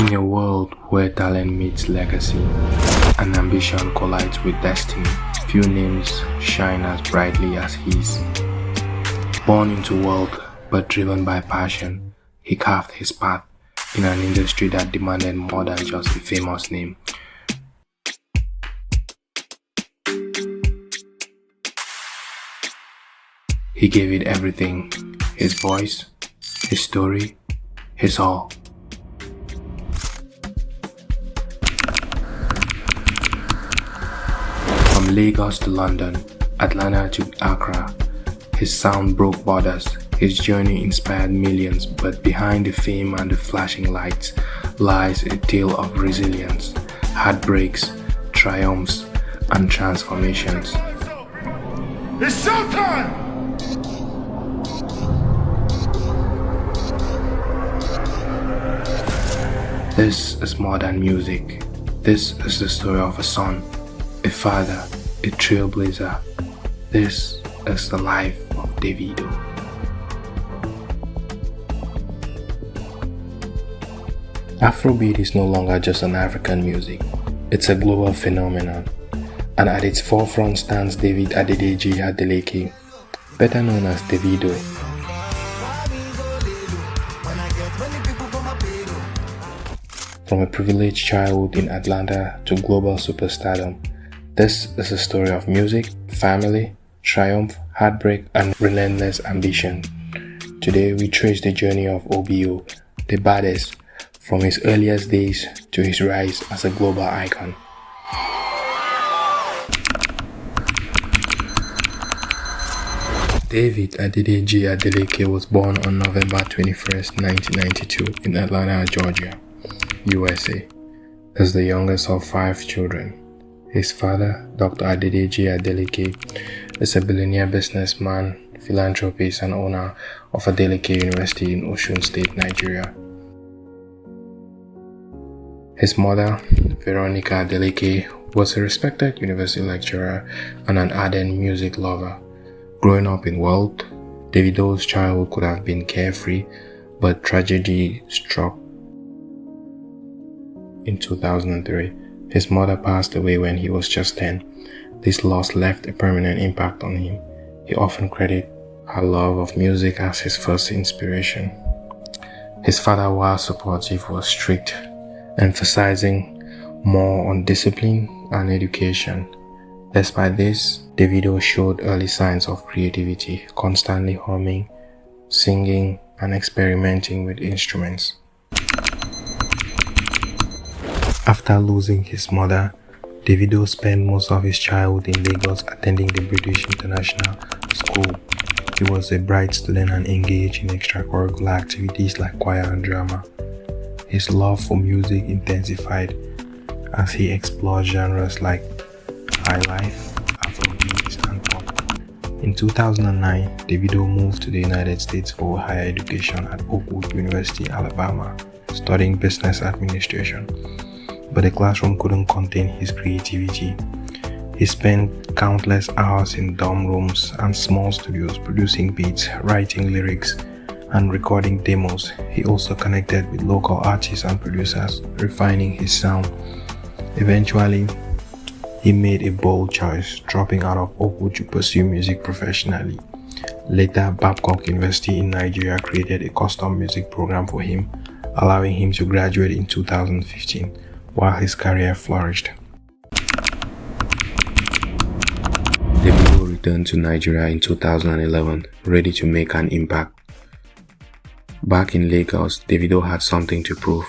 In a world where talent meets legacy and ambition collides with destiny, few names shine as brightly as his. Born into wealth but driven by passion, he carved his path in an industry that demanded more than just a famous name. He gave it everything: his voice, his story, his all. From Lagos to London, Atlanta to Accra, his sound broke borders. His journey inspired millions, but behind the fame and the flashing lights lies a tale of resilience, heartbreaks, triumphs, and transformations. It's showtime! This is more than music. This is the story of a son, a father, a trailblazer. This is the life of Davido. Afrobeat is no longer just an African music. It's a global phenomenon. And at its forefront stands David Adedeji Adeleke, better known as Davido. From a privileged childhood in Atlanta to global superstardom, this is a story of music, family, triumph, heartbreak, and relentless ambition. Today we trace the journey of OBO, the baddest, from his earliest days to his rise as a global icon. David Adedeji Adeleke was born on November 21st, 1992 in Atlanta, Georgia, USA, as the youngest of 5 children. His father, Dr. Adedeji Adeleke, is a billionaire businessman, philanthropist, and owner of Adeleke University in Osun State, Nigeria. His mother, Veronica Adeleke, was a respected university lecturer and an ardent music lover. Growing up in wealth, Davido's childhood could have been carefree, but tragedy struck in 2003. His mother passed away when he was just 10. This loss left a permanent impact on him. He often credited her love of music as his first inspiration. His father, while supportive, was strict, emphasizing more on discipline and education. Despite this, Davido showed early signs of creativity, constantly humming, singing, and experimenting with instruments. After losing his mother, Davido spent most of his childhood in Lagos attending the British International School. He was a bright student and engaged in extracurricular activities like choir and drama. His love for music intensified as he explored genres like highlife, Afrobeats, and pop. In 2009, Davido moved to the United States for higher education at Oakwood University, Alabama, studying business administration. But the classroom couldn't contain his creativity. He spent countless hours in dorm rooms and small studios producing beats, writing lyrics, and recording demos. He also connected with local artists and producers, refining his sound. Eventually, he made a bold choice, dropping out of Oakwood to pursue music professionally. Later, Babcock University in Nigeria created a custom music program for him, allowing him to graduate in 2015, while his career flourished. Davido returned to Nigeria in 2011, ready to make an impact. Back in Lagos, Davido had something to prove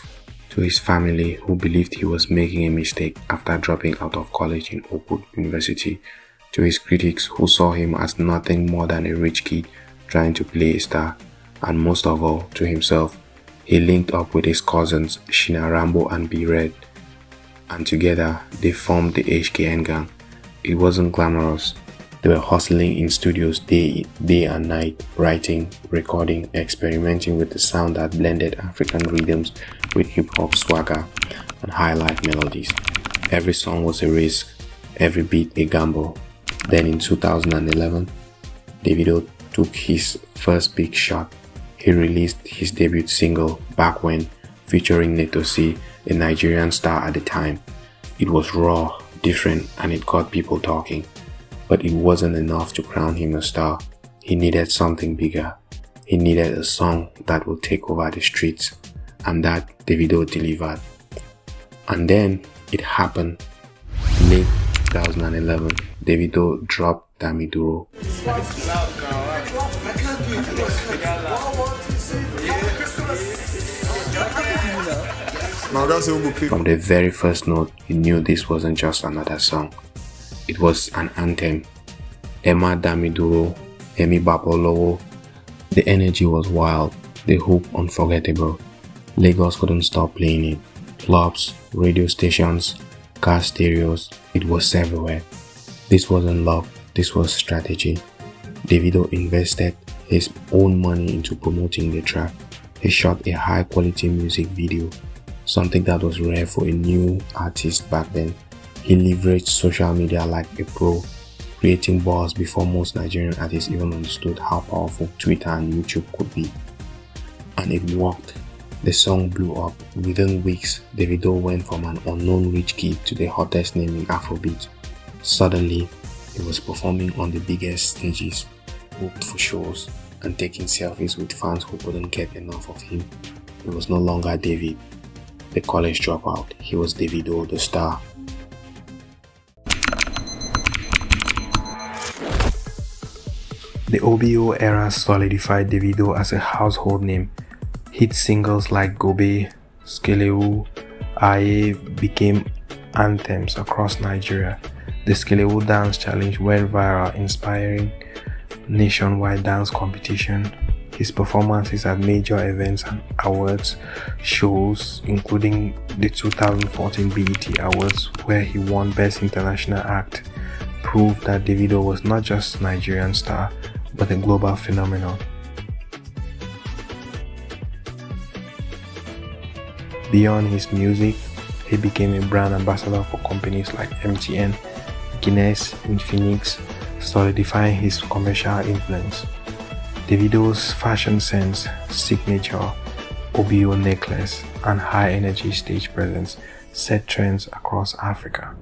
to his family, who believed he was making a mistake after dropping out of college in Oakwood University, to his critics, who saw him as nothing more than a rich kid trying to play a star, and most of all, to himself. He linked up with his cousins Shina Rambo and B Red, and together they formed the HKN gang. It wasn't glamorous. They were hustling in studios day and night, writing, recording, experimenting with the sound that blended African rhythms with hip-hop swagger and high-life melodies. Every song was a risk, every beat a gamble. Then in 2011, Davido took his first big shot. He released his debut single, Back When, featuring Netosi, a Nigerian star at the time. It was raw, different, and it got people talking. But it wasn't enough to crown him a star. He needed something bigger. He needed a song that would take over the streets, and that Davido delivered. And then it happened. Late 2011, Davido dropped Dami Duro. From the very first note, you knew this wasn't just another song. It was an anthem. Emma Dami Duro, Emi Bapolowo. The energy was wild, the hook unforgettable. Lagos couldn't stop playing it. Clubs, radio stations, car stereos, it was everywhere. This wasn't luck, this was strategy. Davido invested his own money into promoting the track. He shot a high quality music video, something that was rare for a new artist back then. He leveraged social media like a pro, creating buzz before most Nigerian artists even understood how powerful Twitter and YouTube could be. And it worked. The song blew up. Within weeks, Davido went from an unknown rich kid to the hottest name in Afrobeats. Suddenly, he was performing on the biggest stages, booked for shows, and taking selfies with fans who couldn't get enough of him. He was no longer David, the college dropout. He was Davido, the star. The OBO era solidified Davido as a household name. Hit singles like Gobe, Skelewu, Aye became anthems across Nigeria. The Skelewu dance challenge went viral, inspiring nationwide dance competition. His performances at major events and awards shows, including the 2014 BET Awards, where he won Best International Act, proved that Davido was not just a Nigerian star, but a global phenomenon. Beyond his music, he became a brand ambassador for companies like MTN, Guinness, Infinix, solidifying his commercial influence. Davido's fashion sense, signature, OBO necklace, and high-energy stage presence set trends across Africa.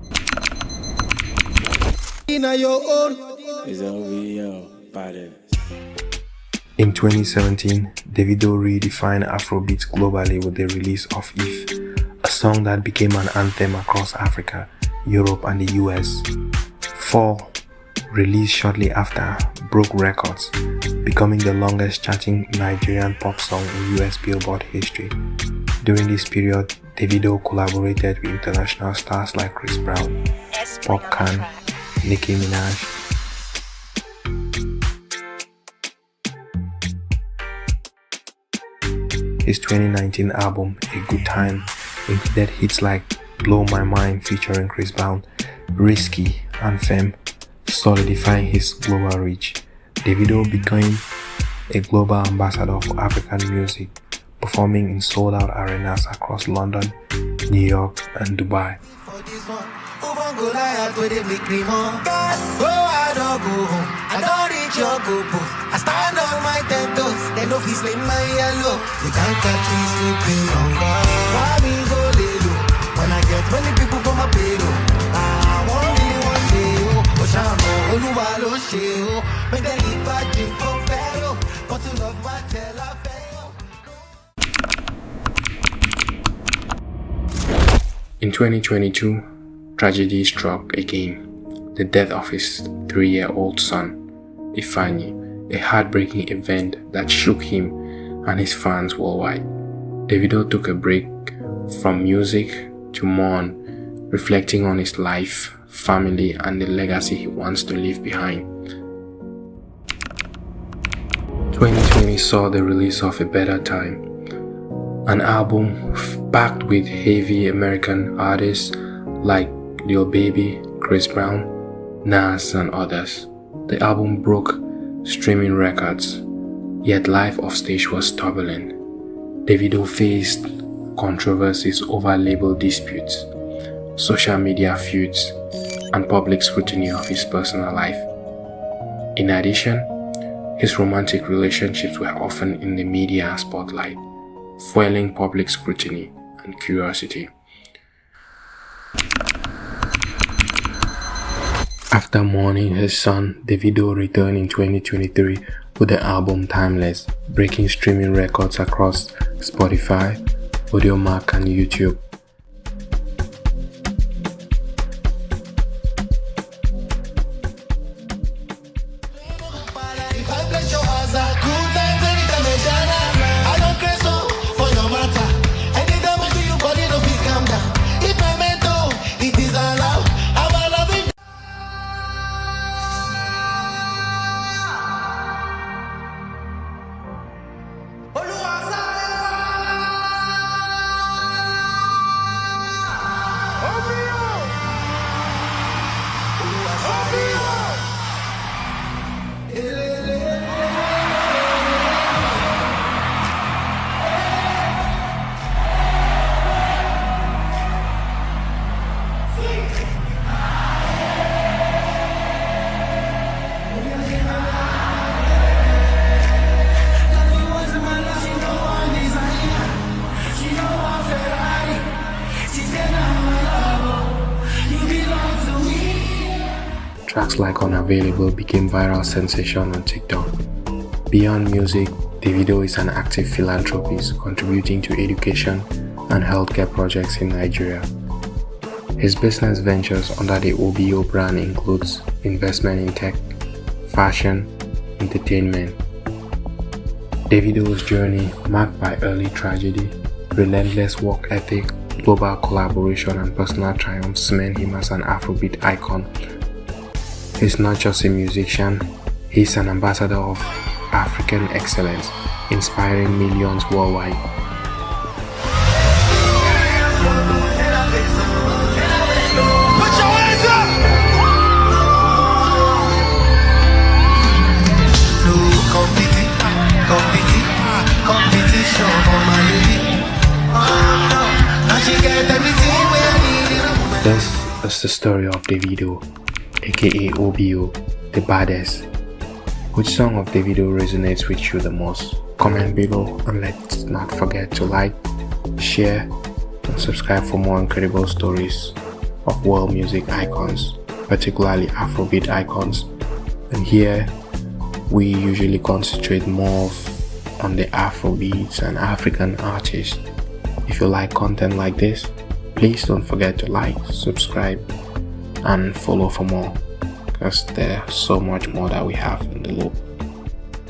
In 2017, Davido redefined Afrobeats globally with the release of If, a song that became an anthem across Africa, Europe, and the US. Fall, released shortly after, broke records, becoming the longest charting Nigerian pop song in US Billboard history. During this period, Davido collaborated with international stars like Chris Brown, Popcan, Nicki Minaj. His 2019 album, A Good Time, included hits like Blow My Mind featuring Chris Brown, Risky, and Femme, solidifying his global reach. Davido became a global ambassador for African music, performing in sold-out arenas across London, New York, and Dubai. I stand on my 10 toes, they know if sleep my yellow. You can't catch me sleeping longer. Why me go lay low? When I get many people for my payroll. I want me one day, oh Shamo, Oluwa lo she, oh. Make them eat bad drink for Pharaoh. But to love my tell I fail. In 2022, tragedy struck again. The death of his 3-year-old son, Ifeanyi, a heartbreaking event that shook him and his fans worldwide. Davido took a break from music to mourn, reflecting on his life, family, and the legacy he wants to leave behind. 2020 saw the release of A Better Time, an album packed with heavy American artists like Lil Baby, Chris Brown, Nas, and others. The album broke streaming records, yet life offstage was turbulent. Davido faced controversies over label disputes, social media feuds, and public scrutiny of his personal life. In addition, his romantic relationships were often in the media spotlight. fueling public scrutiny and curiosity. After mourning his son, Davido returned in 2023 with the album Timeless, breaking streaming records across Spotify, Audiomack, and YouTube. Tracks like Unavailable became viral sensation on TikTok. Beyond music, Davido is an active philanthropist contributing to education and healthcare projects in Nigeria. His business ventures under the OBO brand includes investment in tech, fashion, entertainment. Davido's journey, marked by early tragedy, relentless work ethic, global collaboration, and personal triumphs, cement him as an Afrobeat icon. He's not just a musician, he's an ambassador of African excellence, inspiring millions worldwide. Put your hands up! Competition for my lady. Now she get everything where I need it. This is the story of Davido, aka OBO, the baddest. Which song of Davido resonates with you the most? Comment below, and let's not forget to like, share, and subscribe for more incredible stories of world music icons, particularly Afrobeat icons. And here we usually concentrate more on the Afrobeats and African artists. If you like content like this, please don't forget to like, subscribe, and follow for more, because there's so much more that we have in the loop.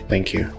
Thank you.